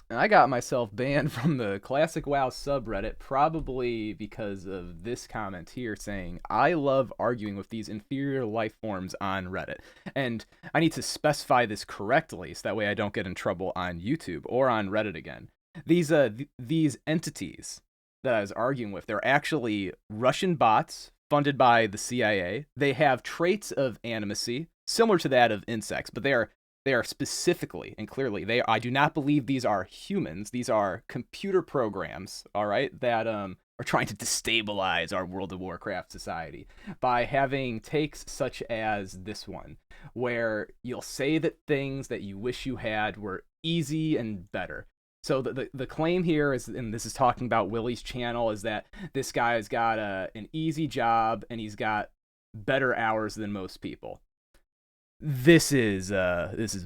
And I got myself banned from the Classic WoW subreddit probably because of this comment here saying, I love arguing with these inferior life forms on Reddit. And I need to specify this correctly so that way I don't get in trouble on YouTube or on Reddit again. These entities that I was arguing with, they're actually Russian bots funded by the CIA. They have traits of animacy similar to that of insects, but they are specifically and clearly they. I do not believe these are humans. These are computer programs. All right, that are trying to destabilize our World of Warcraft society by having takes such as this one, where you'll say that things that you wish you had were easy and better. So the claim here is, and this is talking about Willie's channel, is that this guy's got an easy job and he's got better hours than most people. This is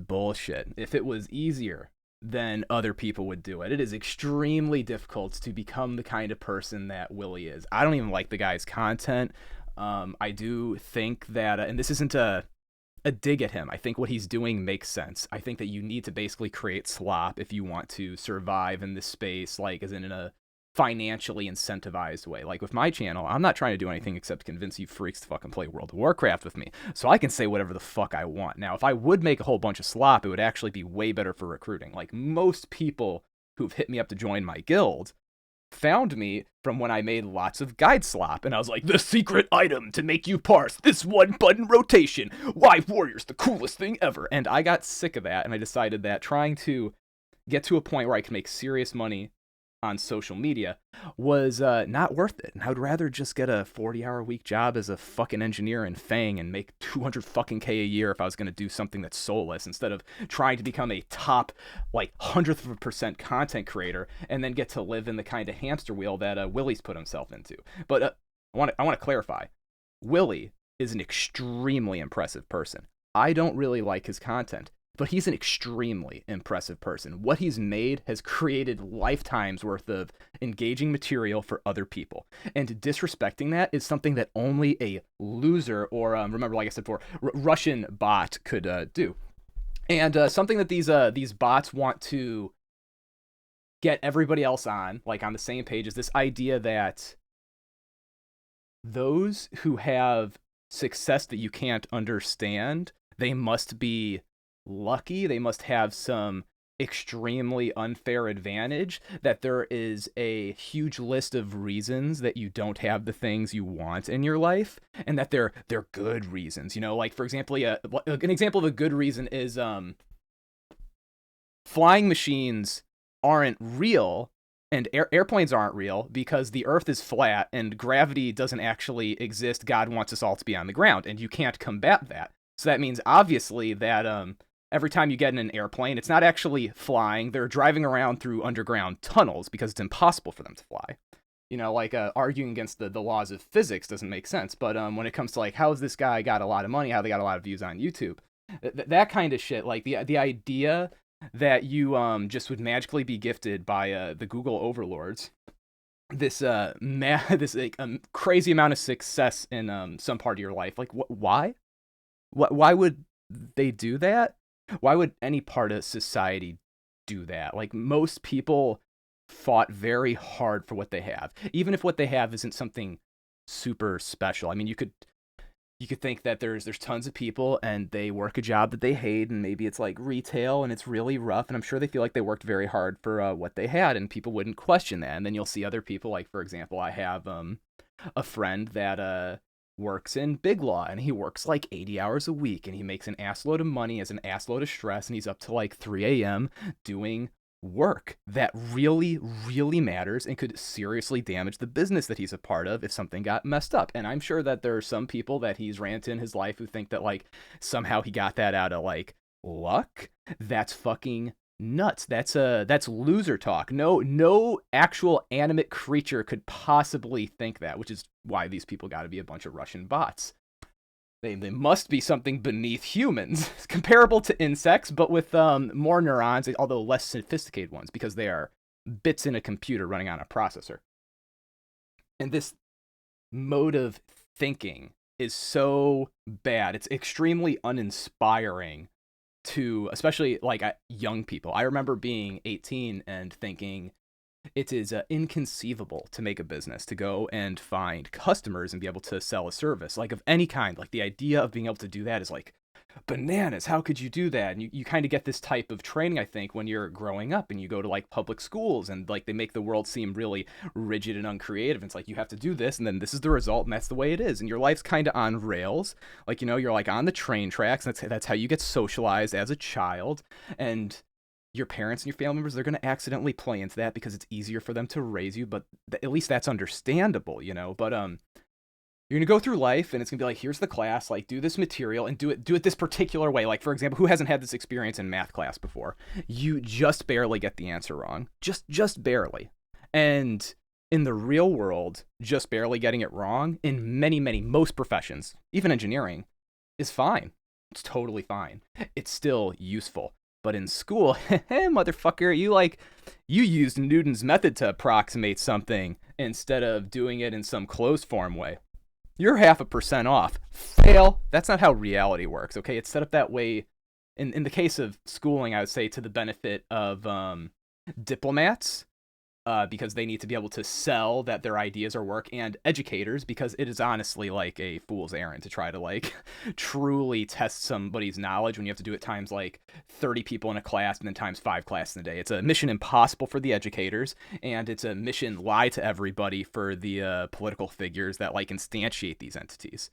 bullshit. If it was easier, then other people would do it. It is extremely difficult to become the kind of person that Willie is. I don't even like the guy's content. I do think that, and this isn't a dig at him. I think what he's doing makes sense. I think that you need to basically create slop if you want to survive in this space, like as in a financially incentivized way. Like with my channel, I'm not trying to do anything except convince you freaks to fucking play World of Warcraft with me. So I can say whatever the fuck I want. Now, if I would make a whole bunch of slop, it would actually be way better for recruiting. Like most people who've hit me up to join my guild found me from when I made lots of guide slop, and I was like, the secret item to make you parse this one button rotation. Why Warrior's the coolest thing ever. And I got sick of that, and I decided that trying to get to a point where I could make serious money on social media was not worth it. And I would rather just get a 40-hour-a-week job as a fucking engineer in Fang and make 200 fucking K a year if I was going to do something that's soulless instead of trying to become a top, like, 100th of a percent content creator and then get to live in the kind of hamster wheel that Willie's put himself into. But I want to clarify. Willie is an extremely impressive person. I don't really like his content, but he's an extremely impressive person. What he's made has created lifetimes worth of engaging material for other people. And disrespecting that is something that only a loser or, remember, like I said before, Russian bot could do. And something that these bots want to get everybody else on, like on the same page, is this idea that those who have success that you can't understand, they must be lucky, they must have some extremely unfair advantage, that there is a huge list of reasons that you don't have the things you want in your life, and that they're good reasons. You know, like for example, an example of a good reason is flying machines aren't real and airplanes aren't real because the earth is flat and gravity doesn't actually exist. God wants us all to be on the ground, and you can't combat that. So that means obviously that every time you get in an airplane, it's not actually flying. They're driving around through underground tunnels because it's impossible for them to fly. You know, like arguing against the laws of physics doesn't make sense. But when it comes to like how's this guy got a lot of money, how they got a lot of views on YouTube, that kind of shit, like the idea that you just would magically be gifted by the Google overlords this this like crazy amount of success in some part of your life. Like why? Why would they do that? Why would any part of society do that? Like most people fought very hard for what they have, even if what they have isn't something super special. I mean, you could think that there's tons of people and they work a job that they hate, and maybe it's like retail and it's really rough, and I'm sure they feel like they worked very hard for what they had, and people wouldn't question that. And then you'll see other people, like for example, I have a friend that works in Big Law, and he works like 80 hours a week, and he makes an assload of money, has an assload of stress, and he's up to like 3 a.m. doing work that really, really matters and could seriously damage the business that he's a part of if something got messed up. And I'm sure that there are some people that he's ran in his life who think that like somehow he got that out of like luck. That's fucking nuts. That's loser talk. No actual animate creature could possibly think that, which is why these people got to be a bunch of Russian bots. They must be something beneath humans, comparable to insects, but with more neurons, although less sophisticated ones, because they are bits in a computer running on a processor. And this mode of thinking is so bad. It's extremely uninspiring to, especially like young people. I remember being 18 and thinking it is inconceivable to make a business, to go and find customers and be able to sell a service like of any kind. Like the idea of being able to do that is like bananas. How could you do that? And you kind of get this type of training, I think, when you're growing up and you go to like public schools, and like they make the world seem really rigid and uncreative. It's like you have to do this and then this is the result and that's the way it is. And your life's kind of on rails. Like, you're like on the train tracks. And that's how you get socialized as a child. And your parents and your family members, they're going to accidentally play into that because it's easier for them to raise you. But at least that's understandable, But you're gonna go through life and it's gonna be like, here's the class, like do this material and do it this particular way. Like, for example, who hasn't had this experience in math class before? You just barely get the answer wrong. Just barely. And in the real world, just barely getting it wrong in most professions, even engineering, is fine. It's totally fine. It's still useful. But in school, motherfucker, you used Newton's method to approximate something instead of doing it in some closed form way. You're 0.5% off. Fail. That's not how reality works, okay? It's set up that way. In the case of schooling, I would say to the benefit of diplomats, because they need to be able to sell that their ideas are work, and educators, because it is honestly like a fool's errand to try to like truly test somebody's knowledge when you have to do it times like 30 people in a class and then times 5 classes in a day. It's a mission impossible for the educators, and it's a mission lie to everybody for the political figures that like instantiate these entities.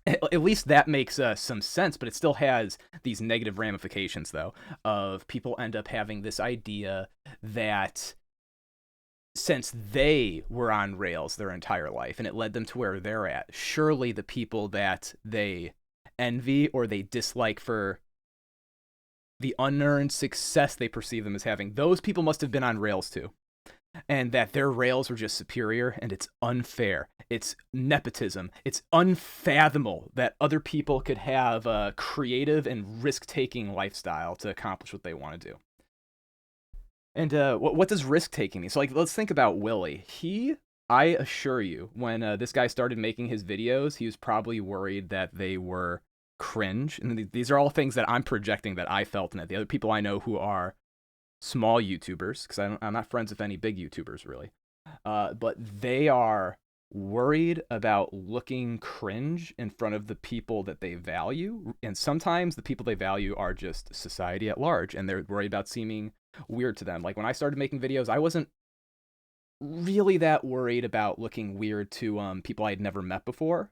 At least that makes some sense, but it still has these negative ramifications, though, of people end up having this idea that since they were on rails their entire life and it led them to where they're at, surely the people that they envy or they dislike for the unearned success they perceive them as having, those people must have been on rails too. And that their rails were just superior, and it's unfair. It's nepotism. It's unfathomable that other people could have a creative and risk-taking lifestyle to accomplish what they want to do. And what does risk-taking mean? So, like, let's think about Willie. I assure you, when this guy started making his videos, he was probably worried that they were cringe. And these are all things that I'm projecting that I felt, and that the other people I know who are small YouTubers, because I'm not friends with any big YouTubers, really. But they are worried about looking cringe in front of the people that they value. And sometimes the people they value are just society at large, and they're worried about seeming weird to them. Like when I started making videos, I wasn't really that worried about looking weird to people I'd never met before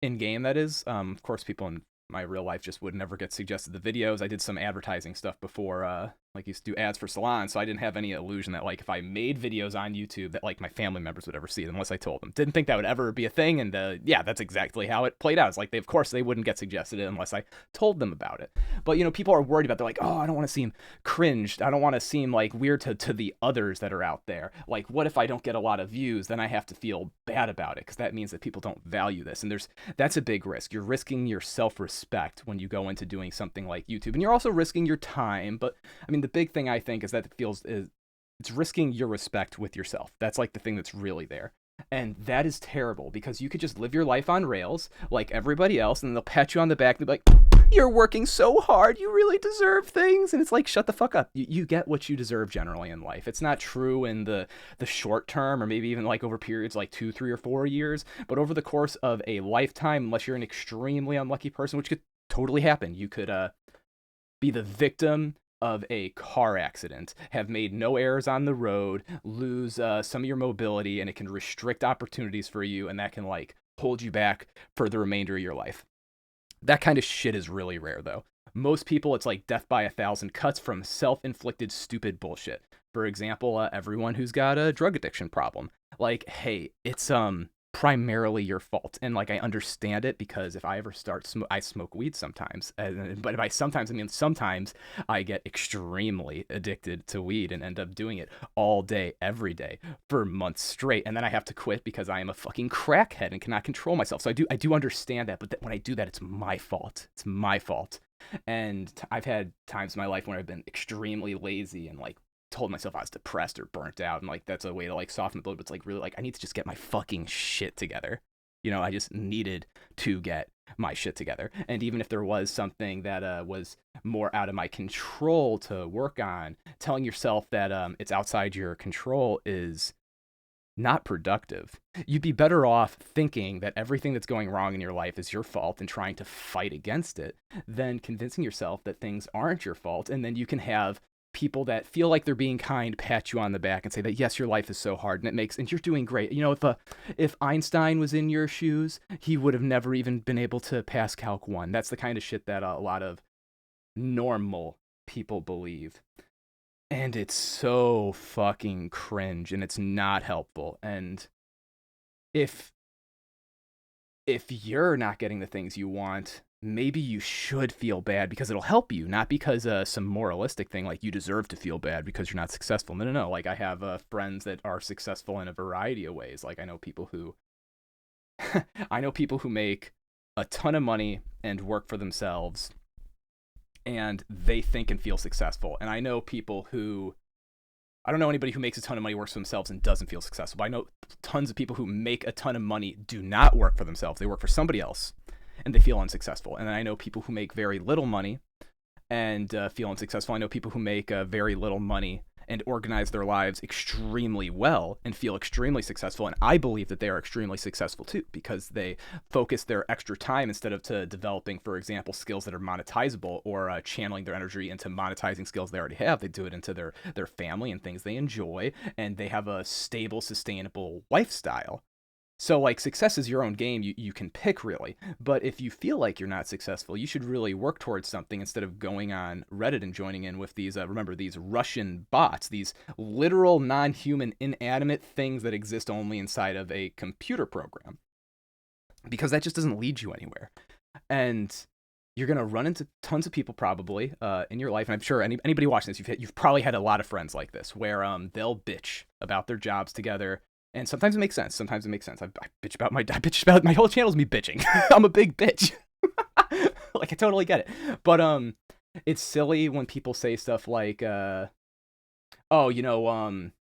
in game, that is. Of course, people in my real life just would never get suggested the videos. I did some advertising stuff before, like used to do ads for salons, so I didn't have any illusion that like if I made videos on YouTube that like my family members would ever see them unless I told them. Didn't think that would ever be a thing, and yeah, that's exactly how it played out. It's like of course they wouldn't get suggested it unless I told them about it. But people are worried about, they're like, oh, I don't want to seem cringed. I don't want to seem like weird to the others that are out there. Like, what if I don't get a lot of views? Then I have to feel bad about it because that means that people don't value this. And that's a big risk. You're risking your self-respect when you go into doing something like YouTube, and you're also risking your time. But I mean, the big thing I think is that it's risking your respect with yourself. That's like the thing that's really there. And that is terrible because you could just live your life on rails like everybody else, and they'll pat you on the back and be like, you're working so hard, you really deserve things. And it's like, shut the fuck up. You get what you deserve generally in life. It's not true in the short term, or maybe even like over periods like 2, 3, or 4 years, but over the course of a lifetime, unless you're an extremely unlucky person, which could totally happen. You could be the victim of a car accident, have made no errors on the road, lose some of your mobility, and it can restrict opportunities for you, and that can like hold you back for the remainder of your life. That kind of shit is really rare, though. Most people, it's like death by 1,000 cuts from self-inflicted stupid bullshit. For example, everyone who's got a drug addiction problem. Like, hey, it's primarily your fault, and like I understand it, because if I ever I smoke weed sometimes, but by sometimes I mean sometimes I get extremely addicted to weed and end up doing it all day every day for months straight, and then I have to quit because I am a fucking crackhead and cannot control myself. So I do understand that, but when I do that, it's my fault. And I've had times in my life when I've been extremely lazy and like told myself I was depressed or burnt out, and like that's a way to like soften the blow, but it's like really like I need to just get my fucking shit together. I just needed to get my shit together. And even if there was something that was more out of my control to work on, telling yourself that it's outside your control is not productive. You'd be better off thinking that everything that's going wrong in your life is your fault and trying to fight against it than convincing yourself that things aren't your fault. And then you can have people that feel like they're being kind pat you on the back and say that yes, your life is so hard and you're doing great. If Einstein was in your shoes, he would have never even been able to pass Calc 1. That's the kind of shit that a lot of normal people believe. And it's so fucking cringe and it's not helpful. And if you're not getting the things you want, maybe you should feel bad because it'll help you, not because some moralistic thing like you deserve to feel bad because you're not successful. No. Like I have friends that are successful in a variety of ways. Like I know people who make a ton of money and work for themselves and they think and feel successful. And I don't know anybody who makes a ton of money, works for themselves, and doesn't feel successful. But I know tons of people who make a ton of money, do not work for themselves. They work for somebody else, and they feel unsuccessful. And then I know people who make very little money and feel unsuccessful. I know people who make very little money and organize their lives extremely well and feel extremely successful. And I believe that they are extremely successful too, because they focus their extra time instead of to developing, for example, skills that are monetizable or channeling their energy into monetizing skills they already have. They do it into their family and things they enjoy, and they have a stable, sustainable lifestyle. So, like, success is your own game. You can pick, really. But if you feel like you're not successful, you should really work towards something instead of going on Reddit and joining in with these, remember, these Russian bots, these literal, non-human, inanimate things that exist only inside of a computer program. Because that just doesn't lead you anywhere. And you're going to run into tons of people probably in your life. And I'm sure anybody watching this, you've probably had a lot of friends like this where they'll bitch about their jobs together. And sometimes it makes sense. I bitch about my whole channel's me bitching. I'm a big bitch. Like I totally get it. But it's silly when people say stuff like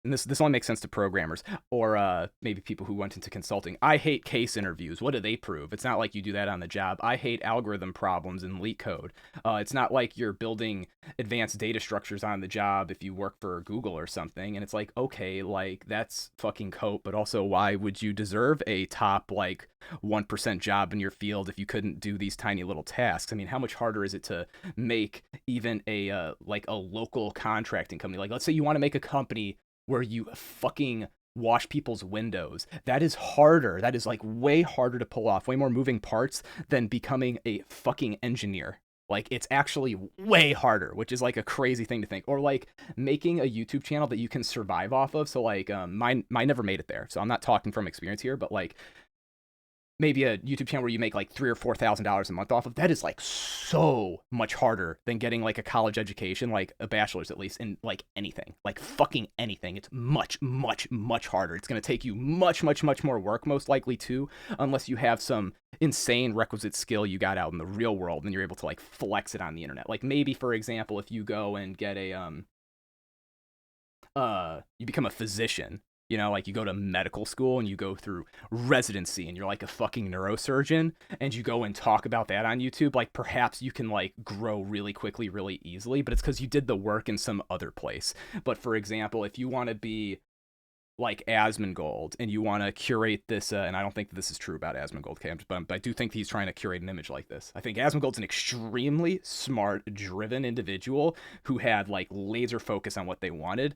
and this only makes sense to programmers or maybe people who went into consulting. I hate case interviews. What do they prove? It's not like you do that on the job. I hate algorithm problems in leak code. It's not like you're building advanced data structures on the job if you work for Google or something. And it's like, okay, like that's fucking cope, but also why would you deserve a top like 1% job in your field if you couldn't do these tiny little tasks? I mean, how much harder is it to make even a like a local contracting company? Like let's say you want to make a company where you fucking wash people's windows. That is harder. That is like way harder to pull off, way more moving parts than becoming a fucking engineer. Like it's actually way harder, which is like a crazy thing to think. Or like making a YouTube channel that you can survive off of. So like mine never made it there. So I'm not talking from experience here, but like maybe a YouTube channel where you make like $3,000 or $4,000 a month off of, that is like so much harder than getting like a college education, like a bachelor's at least, in like anything, like fucking anything. It's much, much, much harder. It's going to take you much, much, much more work, most likely too, unless you have some insane requisite skill you got out in the real world and you're able to like flex it on the internet. Like maybe, for example, if you go and get you become a physician. Like you go to medical school and you go through residency and you're like a fucking neurosurgeon and you go and talk about that on YouTube, like perhaps you can like grow really quickly, really easily, but it's because you did the work in some other place. But for example, if you want to be like Asmongold and you want to curate this, and I don't think that this is true about Asmongold, okay, but I do think he's trying to curate an image like this. I think Asmongold's an extremely smart, driven individual who had like laser focus on what they wanted,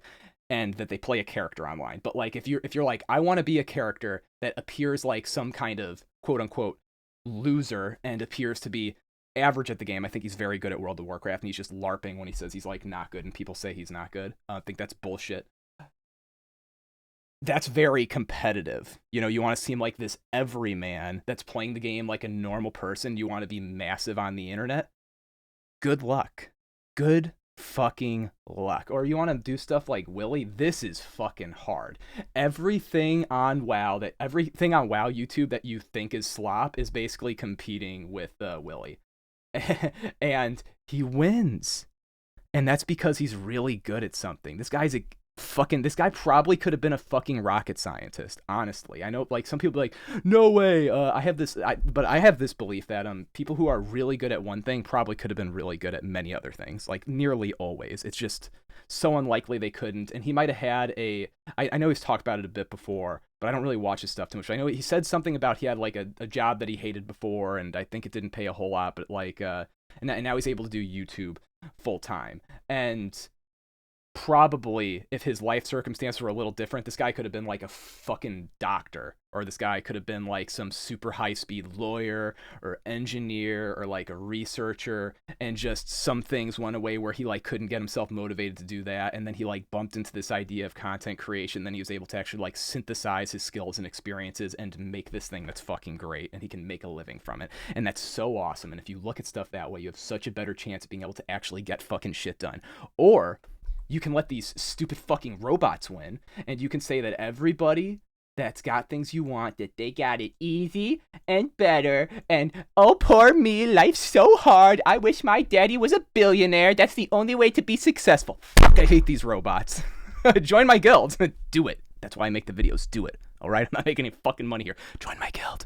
and that they play a character online. But like if you're like, I want to be a character that appears like some kind of quote unquote loser and appears to be average at the game. I think he's very good at World of Warcraft and he's just LARPing when he says he's like not good and people say he's not good. I think that's bullshit. That's very competitive. You want to seem like this everyman that's playing the game like a normal person. You want to be massive on the internet. Good luck. Good fucking luck. Or you want to do stuff like Willy. This is fucking hard. Everything on WoW YouTube that you think is slop is basically competing with Willy. And he wins. And that's because he's really good at something. This guy's Fucking, this guy probably could have been a fucking rocket scientist, honestly. I know, like, some people be like, no way. But I have this belief that people who are really good at one thing probably could have been really good at many other things, like nearly always. It's just so unlikely they couldn't. And he might have had I know he's talked about it a bit before, but I don't really watch his stuff too much. I know he said something about he had like a job that he hated before, and I think it didn't pay a whole lot, but like and now he's able to do YouTube full time. And probably, if his life circumstances were a little different, this guy could have been like a fucking doctor, or this guy could have been like some super high speed lawyer or engineer or like a researcher, and just some things went away where he like couldn't get himself motivated to do that, and then he like bumped into this idea of content creation. Then he was able to actually like synthesize his skills and experiences and make this thing that's fucking great, and he can make a living from it. And that's so awesome. And if you look at stuff that way, you have such a better chance of being able to actually get fucking shit done. Or you can let these stupid fucking robots win, and you can say that everybody that's got things you want, that they got it easy and better, and oh, poor me, life's so hard, I wish my daddy was a billionaire, that's the only way to be successful. Fuck, I hate these robots. Join my guild. Do it. That's why I make the videos. Do it. All right? I'm not making any fucking money here. Join my guild.